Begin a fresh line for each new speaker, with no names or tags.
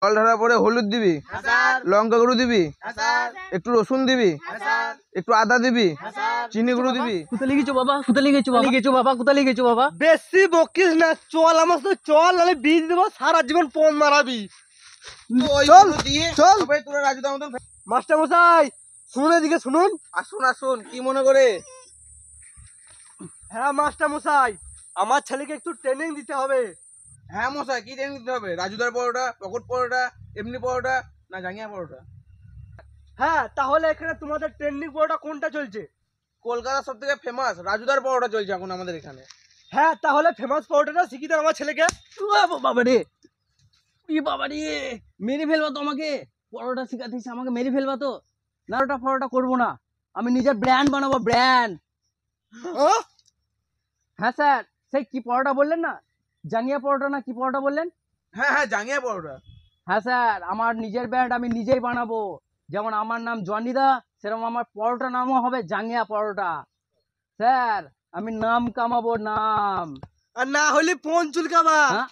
জল ঢালার পরে হলুদ দিবি, লঙ্কা গুঁড়ো দিবি, একটু রসুন দিবি, একটু আদা দিবি, চিনি গুঁড়ো দিবি।
কোথায় লিখেছো বাবা? কোথায় লিখেছো বাবা? লিখেছো বাবা? কোথায় লিখেছো বাবা?
বেশি বকিস না, চল আমার সাথে চল, নাহলে বীজ দেবো, সারা জীবন পণ মারাবি।
চল চল তোরা রাজুদার মতন।
মাস্টার মশাই শুনুন, এদিকে শুনুন।
আসুন আসুন, কি মনে করে?
হ্যাঁ মাস্টার মশাই, আমার ছেলেকে একটু ট্রেনিং দিতে হবে।
হ্যাঁ মশাই, কি ট্রেনিং দিতে হবে? রাজুদার পরোটা, পকট পরোটা, এমনি পরোটা না জাঙ্গিয়া পরোটা?
হ্যাঁ, তাহলে এখানে তোমাদের ট্রেনিং পড়াটা কোনটা চলছে?
কলকাতার সব থেকে ফেমাস রাজুদার পরোটা চলছে এখন আমাদের এখানে।
হ্যাঁ, তাহলে ফেমাস পরোটাটা শিখিয়ে দেন আমার ছেলেকে।
বাবা রে, বাবা রে, মেরে ফেলবা তো আমাকে। পরোটা শিখাতিস আমাকে, মেরে ফেলবা তো। না, ওটা পরোটা করবো না, আমি নিজের ব্র্যান্ড বানাবো, ব্র্যান্ড। হ্যাঁ স্যার, সেই কি পরোটা বললেন না, জাঙ্গিয়া পরোটা না কি পরোটা বললেন?
হ্যাঁ হ্যাঁ, জাঙ্গিয়া পরোটা।
হ্যাঁ স্যার, আমার নিজের ব্র্যান্ড আমি নিজেই বানাবো। যেমন আমার নাম জনিদা, সেরকম আমার পরোটা নামও হবে জাঙ্গিয়া পরোটা। স্যার, আমি নাম কামাবো, নাম।
আর না হলে পণ চুলকাবা।
হ্যাঁ?